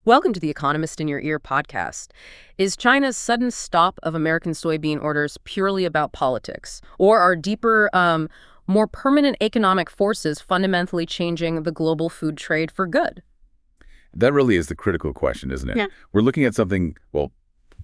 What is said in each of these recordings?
Welcome to the Economist in Your Ear podcast. Is China's sudden stop of American soybean orders purely about politics? Or are deeper, more permanent economic forces fundamentally changing the global food trade for good? That really is the critical question, isn't it? Yeah. We're looking at something, well,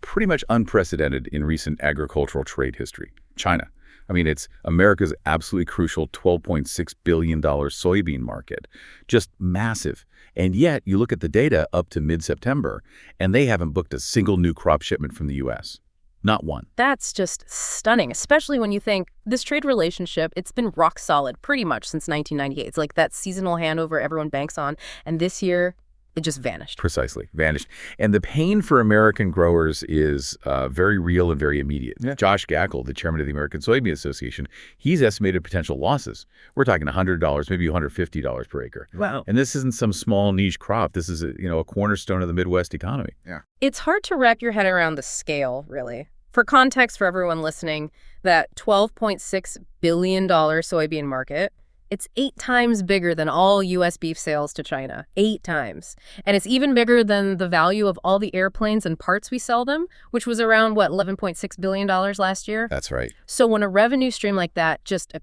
pretty much unprecedented in recent agricultural trade history. China. I mean, it's America's absolutely crucial $12.6 billion soybean market. Just massive. And yet, you look at the data up to mid-September, and they haven't booked a single new crop shipment from the U.S. Not one. That's just stunning, especially when you think this trade relationship, it's been rock solid pretty much since 1998. It's like that seasonal handover everyone banks on. And this year, it just vanished. Precisely, vanished. And the pain for American growers is very real and very immediate. Yeah. Josh Gackel, the chairman of the American Soybean Association, he's estimated potential losses. We're talking $100, maybe $150 per acre. Wow. And this isn't some small niche crop. This is a cornerstone of the Midwest economy. Yeah. It's hard to wrap your head around the scale, really. For context for everyone listening, that $12.6 billion soybean market, it's 8 times bigger than all U.S. beef sales to China. 8 times. And it's even bigger than the value of all the airplanes and parts we sell them, which was around, $11.6 billion last year? That's right. So when a revenue stream like that just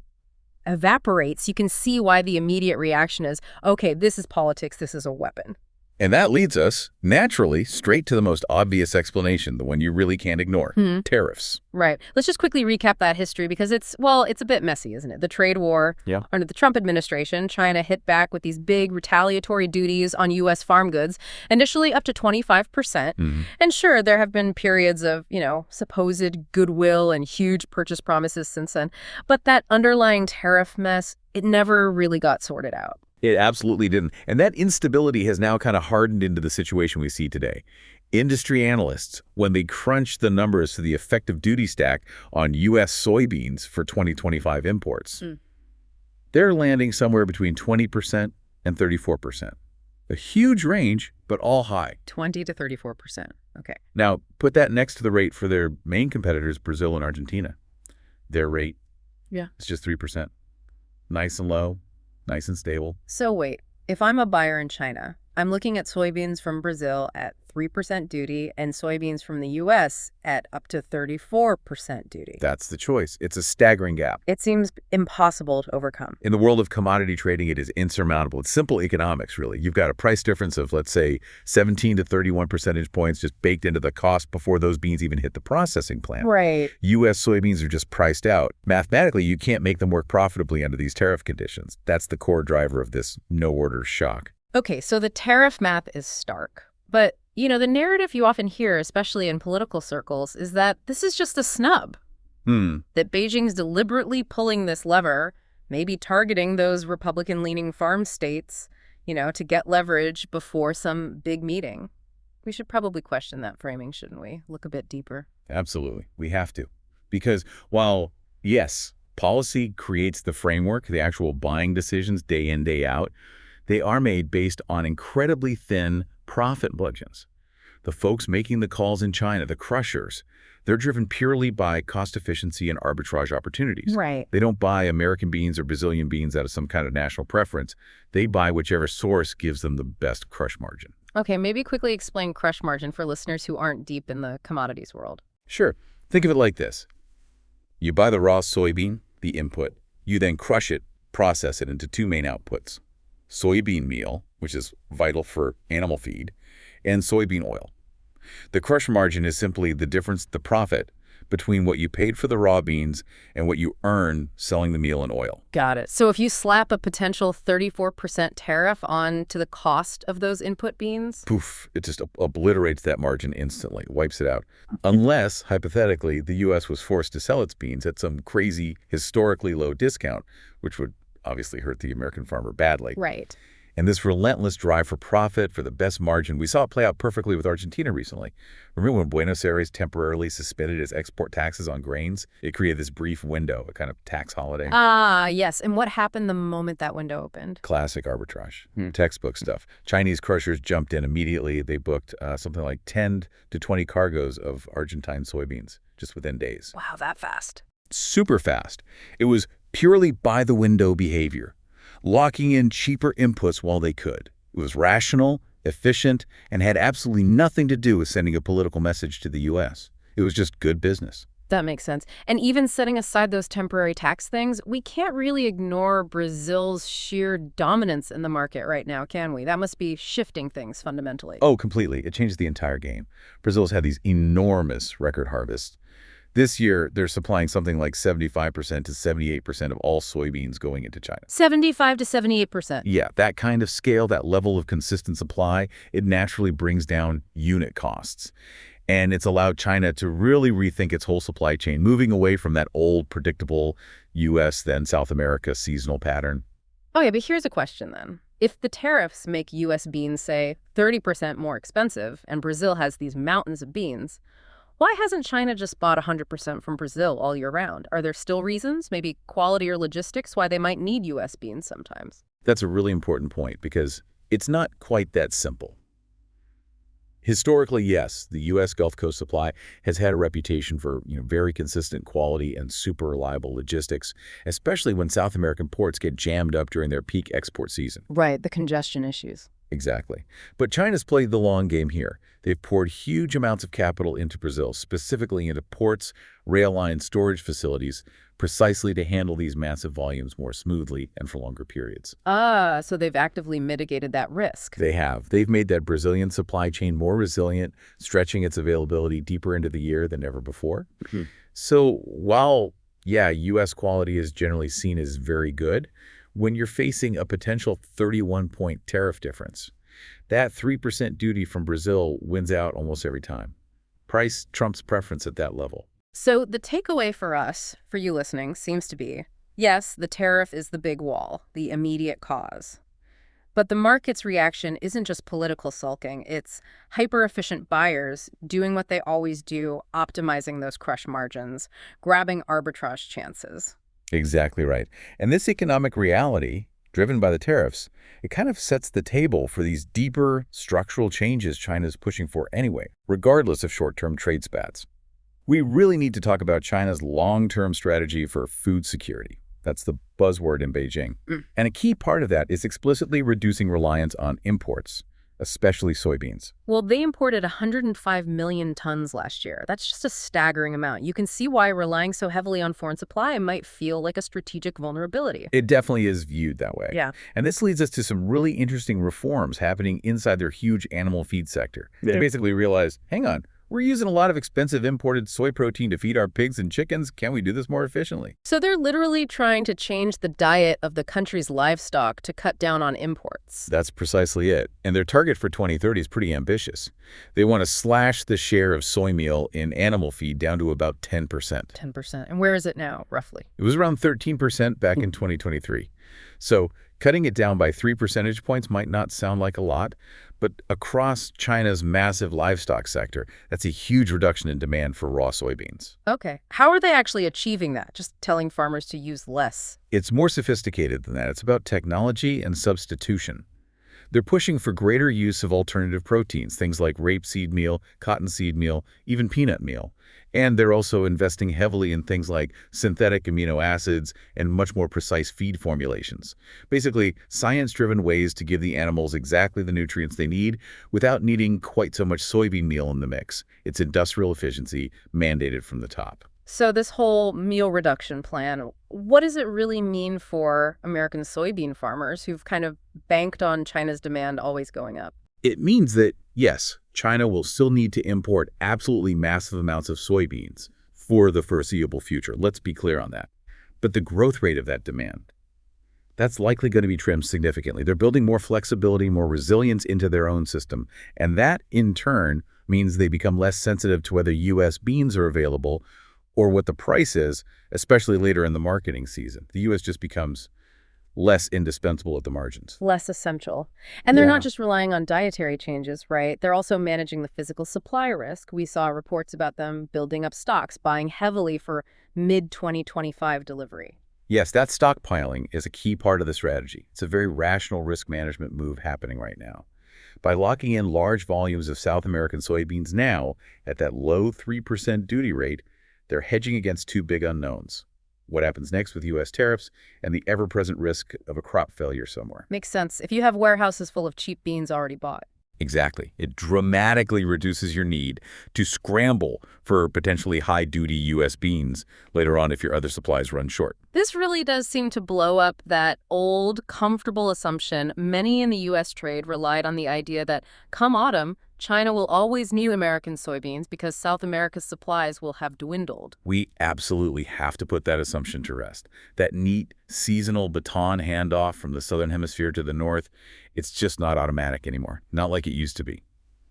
evaporates, you can see why the immediate reaction is, okay, this is politics, this is a weapon. And that leads us, naturally, straight to the most obvious explanation, the one you really can't ignore, tariffs. Right. Let's just quickly recap that history because it's a bit messy, isn't it? The trade war. Yeah. Under the Trump administration, China hit back with these big retaliatory duties on U.S. farm goods, initially up to 25%. And sure, there have been periods of, supposed goodwill and huge purchase promises since then. But that underlying tariff mess, it never really got sorted out. It absolutely didn't. And that instability has now kind of hardened into the situation we see today. Industry analysts, when they crunch the numbers to the effective duty stack on U.S. soybeans for 2025 imports, they're landing somewhere between 20% and 34%. A huge range, but all high. 20 to 34%. Okay. Now, put that next to the rate for their main competitors, Brazil and Argentina. Their rate is just 3%. Nice and low. Nice and stable. So wait, if I'm a buyer in China, I'm looking at soybeans from Brazil at 3% duty and soybeans from the U.S. at up to 34% duty. That's the choice. It's a staggering gap. It seems impossible to overcome. In the world of commodity trading, it is insurmountable. It's simple economics, really. You've got a price difference of, let's say, 17 to 31 percentage points just baked into the cost before those beans even hit the processing plant. Right. U.S. soybeans are just priced out. Mathematically, you can't make them work profitably under these tariff conditions. That's the core driver of this no-order shock. Okay, so the tariff math is stark. But, the narrative you often hear, especially in political circles, is that this is just a snub. That Beijing's deliberately pulling this lever, maybe targeting those Republican-leaning farm states, to get leverage before some big meeting. We should probably question that framing, shouldn't we? Look a bit deeper. Absolutely. We have to. Because while, yes, policy creates the framework, the actual buying decisions day in, day out, they are made based on incredibly thin profit margins. The folks making the calls in China, the crushers, they're driven purely by cost efficiency and arbitrage opportunities. Right. They don't buy American beans or Brazilian beans out of some kind of national preference. They buy whichever source gives them the best crush margin. Okay, maybe quickly explain crush margin for listeners who aren't deep in the commodities world. Sure. Think of it like this. You buy the raw soybean, the input. You then crush it, process it into 2 main outputs. Soybean meal, which is vital for animal feed, and soybean oil. The crush margin is simply the difference, the profit, between what you paid for the raw beans and what you earn selling the meal and oil. Got it. So if you slap a potential 34% tariff on to the cost of those input beans? Poof, it just obliterates that margin instantly, wipes it out. Unless, hypothetically, the U.S. was forced to sell its beans at some crazy, historically low discount, which would obviously hurt the American farmer badly. Right. And this relentless drive for profit, for the best margin, we saw it play out perfectly with Argentina recently. Remember when Buenos Aires temporarily suspended its export taxes on grains? It created this brief window, a kind of tax holiday. Ah, yes. And what happened the moment that window opened? Classic arbitrage, textbook stuff. Chinese crushers jumped in immediately. They booked something like 10 to 20 cargoes of Argentine soybeans just within days. Wow, that fast. Super fast. It was purely by-the-window behavior, locking in cheaper inputs while they could. It was rational, efficient, and had absolutely nothing to do with sending a political message to the U.S. It was just good business. That makes sense. And even setting aside those temporary tax things, we can't really ignore Brazil's sheer dominance in the market right now, can we? That must be shifting things fundamentally. Oh, completely. It changes the entire game. Brazil's had these enormous record harvests. This year, they're supplying something like 75% to 78% of all soybeans going into China. 75 to 78%. Yeah, that kind of scale, that level of consistent supply, it naturally brings down unit costs. And it's allowed China to really rethink its whole supply chain, moving away from that old, predictable U.S., then South America seasonal pattern. Oh, yeah, but here's a question then. If the tariffs make U.S. beans, say, 30% more expensive, and Brazil has these mountains of beans, why hasn't China just bought 100% from Brazil all year round? Are there still reasons, maybe quality or logistics, why they might need U.S. beans sometimes? That's a really important point because it's not quite that simple. Historically, yes, the U.S. Gulf Coast supply has had a reputation for very consistent quality and super reliable logistics, especially when South American ports get jammed up during their peak export season. Right, the congestion issues. Exactly. But China's played the long game here. They've poured huge amounts of capital into Brazil, specifically into ports, rail line storage facilities, precisely to handle these massive volumes more smoothly and for longer periods. Ah, so they've actively mitigated that risk. They have. They've made that Brazilian supply chain more resilient, stretching its availability deeper into the year than ever before. So while, yeah, U.S. quality is generally seen as very good, when you're facing a potential 31-point tariff difference, that 3% duty from Brazil wins out almost every time. Price trumps preference at that level. So the takeaway for us, for you listening, seems to be, yes, the tariff is the big wall, the immediate cause. But the market's reaction isn't just political sulking. It's hyper-efficient buyers doing what they always do, optimizing those crush margins, grabbing arbitrage chances. Exactly right. And this economic reality, driven by the tariffs, it kind of sets the table for these deeper structural changes China's pushing for anyway, regardless of short-term trade spats. We really need to talk about China's long-term strategy for food security. That's the buzzword in Beijing. And a key part of that is explicitly reducing reliance on imports, especially soybeans. Well, they imported 105 million tons last year. That's just a staggering amount. You can see why relying so heavily on foreign supply might feel like a strategic vulnerability. It definitely is viewed that way. Yeah. And this leads us to some really interesting reforms happening inside their huge animal feed sector. They basically realize, hang on, we're using a lot of expensive imported soy protein to feed our pigs and chickens. Can we do this more efficiently? So they're literally trying to change the diet of the country's livestock to cut down on imports. That's precisely it. And their target for 2030 is pretty ambitious. They want to slash the share of soy meal in animal feed down to about 10%. 10%. And where is it now, roughly? It was around 13% back in 2023. So cutting it down by 3 percentage points might not sound like a lot, but across China's massive livestock sector, that's a huge reduction in demand for raw soybeans. Okay. How are they actually achieving that? Just telling farmers to use less? It's more sophisticated than that. It's about technology and substitution. They're pushing for greater use of alternative proteins, things like rapeseed meal, cottonseed meal, even peanut meal. And they're also investing heavily in things like synthetic amino acids and much more precise feed formulations. Basically, science-driven ways to give the animals exactly the nutrients they need without needing quite so much soybean meal in the mix. It's industrial efficiency mandated from the top. So this whole meal reduction plan, what does it really mean for American soybean farmers who've kind of banked on China's demand always going up? It means that, yes, China will still need to import absolutely massive amounts of soybeans for the foreseeable future. Let's be clear on that. But the growth rate of that demand, that's likely going to be trimmed significantly. They're building more flexibility, more resilience into their own system. And that, in turn, means they become less sensitive to whether U.S. beans are available or what the price is, especially later in the marketing season. The U.S. just becomes less indispensable at the margins. Less essential. And they're not just relying on dietary changes, right? They're also managing the physical supply risk. We saw reports about them building up stocks, buying heavily for mid-2025 delivery. Yes, that stockpiling is a key part of the strategy. It's a very rational risk management move happening right now. By locking in large volumes of South American soybeans now at that low 3% duty rate, they're hedging against two big unknowns: what happens next with U.S. tariffs and the ever-present risk of a crop failure somewhere. Makes sense. If you have warehouses full of cheap beans already bought. Exactly. It dramatically reduces your need to scramble for potentially high-duty U.S. beans later on if your other supplies run short. This really does seem to blow up that old, comfortable assumption many in the U.S. trade relied on, the idea that come autumn, China will always need American soybeans because South America's supplies will have dwindled. We absolutely have to put that assumption to rest. That neat, seasonal baton handoff from the southern hemisphere to the north, it's just not automatic anymore, not like it used to be.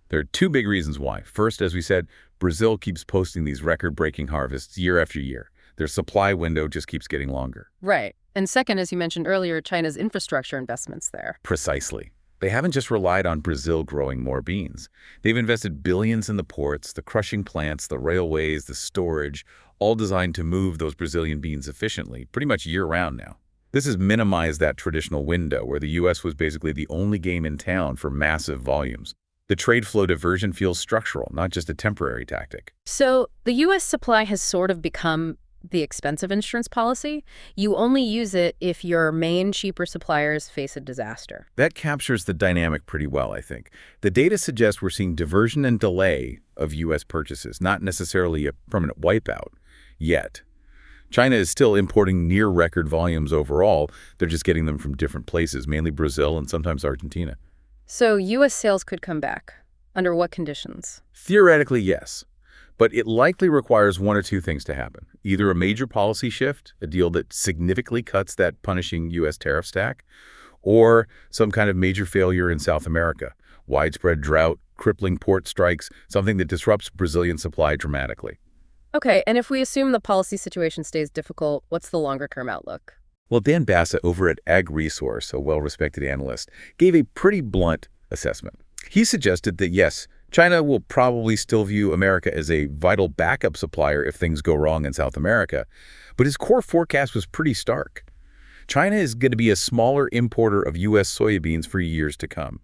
There are two big reasons why. First, as we said, Brazil keeps posting these record-breaking harvests year after year. Their supply window just keeps getting longer. Right. And second, as you mentioned earlier, China's infrastructure investments there. Precisely. They haven't just relied on Brazil growing more beans. They've invested billions in the ports, the crushing plants, the railways, the storage, all designed to move those Brazilian beans efficiently, pretty much year-round now. This has minimized that traditional window where the U.S. was basically the only game in town for massive volumes. The trade flow diversion feels structural, not just a temporary tactic. So the U.S. supply has sort of become the expensive insurance policy. You only use it if your main cheaper suppliers face a disaster. That captures the dynamic pretty well, I think. The data suggests we're seeing diversion and delay of U.S. purchases, not necessarily a permanent wipeout yet. China is still importing near record volumes overall. They're just getting them from different places, mainly Brazil and sometimes Argentina. So U.S. sales could come back. Under what conditions? Theoretically, yes. But it likely requires one or two things to happen. Either a major policy shift, a deal that significantly cuts that punishing U.S. tariff stack, or some kind of major failure in South America, widespread drought, crippling port strikes, something that disrupts Brazilian supply dramatically. Okay, and if we assume the policy situation stays difficult, what's the longer-term outlook? Well, Dan Bassett over at Ag Resource, a well-respected analyst, gave a pretty blunt assessment. He suggested that, yes, China will probably still view America as a vital backup supplier if things go wrong in South America, but his core forecast was pretty stark. China is going to be a smaller importer of U.S. soybeans for years to come.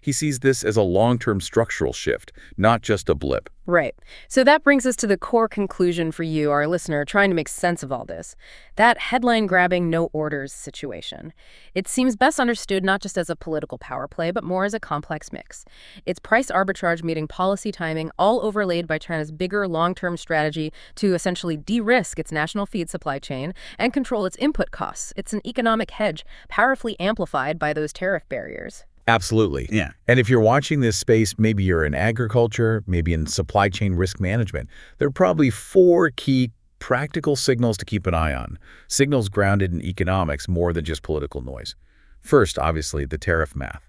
He sees this as a long-term structural shift, not just a blip. Right. So that brings us to the core conclusion for you, our listener, trying to make sense of all this. That headline-grabbing no orders situation. It seems best understood not just as a political power play, but more as a complex mix. It's price arbitrage meeting policy timing, all overlaid by China's bigger long-term strategy to essentially de-risk its national feed supply chain and control its input costs. It's an economic hedge, powerfully amplified by those tariff barriers. Absolutely. Yeah. And if you're watching this space, maybe you're in agriculture, maybe in supply chain risk management, there are probably 4 key practical signals to keep an eye on. Signals grounded in economics more than just political noise. First, obviously, the tariff math.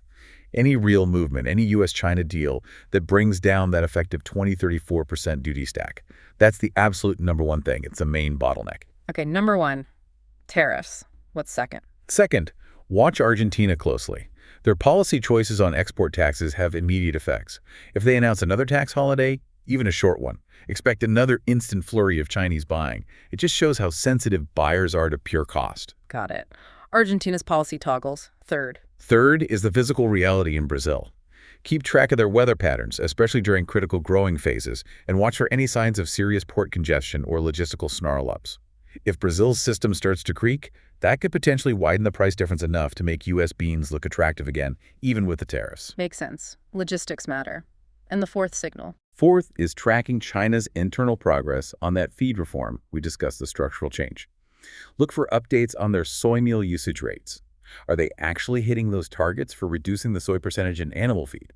Any real movement, any U.S.-China deal that brings down that effective 20-34% duty stack. That's the absolute number one thing. It's the main bottleneck. Okay, number 1, tariffs. What's second? Second, watch Argentina closely. Their policy choices on export taxes have immediate effects. If they announce another tax holiday, even a short one, expect another instant flurry of Chinese buying. It just shows how sensitive buyers are to pure cost. Got it. Argentina's policy toggles. Third. Third is the physical reality in Brazil. Keep track of their weather patterns, especially during critical growing phases, and watch for any signs of serious port congestion or logistical snarl-ups. If Brazil's system starts to creak, that could potentially widen the price difference enough to make U.S. beans look attractive again, even with the tariffs. Makes sense. Logistics matter. And the fourth signal? Fourth is tracking China's internal progress on that feed reform we discussed, the structural change. Look for updates on their soy meal usage rates. Are they actually hitting those targets for reducing the soy percentage in animal feed?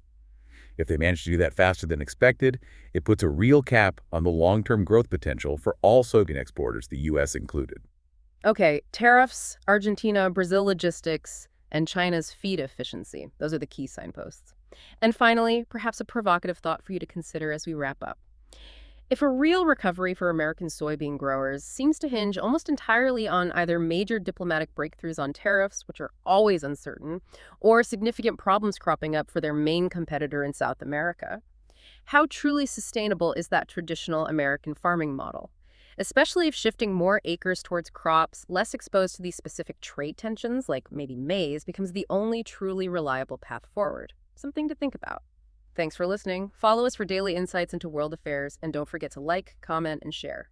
If they manage to do that faster than expected, it puts a real cap on the long-term growth potential for all soybean exporters, the U.S. included. Okay, tariffs, Argentina, Brazil logistics, and China's feed efficiency. Those are the key signposts. And finally, perhaps a provocative thought for you to consider as we wrap up. If a real recovery for American soybean growers seems to hinge almost entirely on either major diplomatic breakthroughs on tariffs, which are always uncertain, or significant problems cropping up for their main competitor in South America, how truly sustainable is that traditional American farming model? Especially if shifting more acres towards crops less exposed to these specific trade tensions, like maybe maize, becomes the only truly reliable path forward. Something to think about. Thanks for listening. Follow us for daily insights into world affairs, and don't forget to like, comment, and share.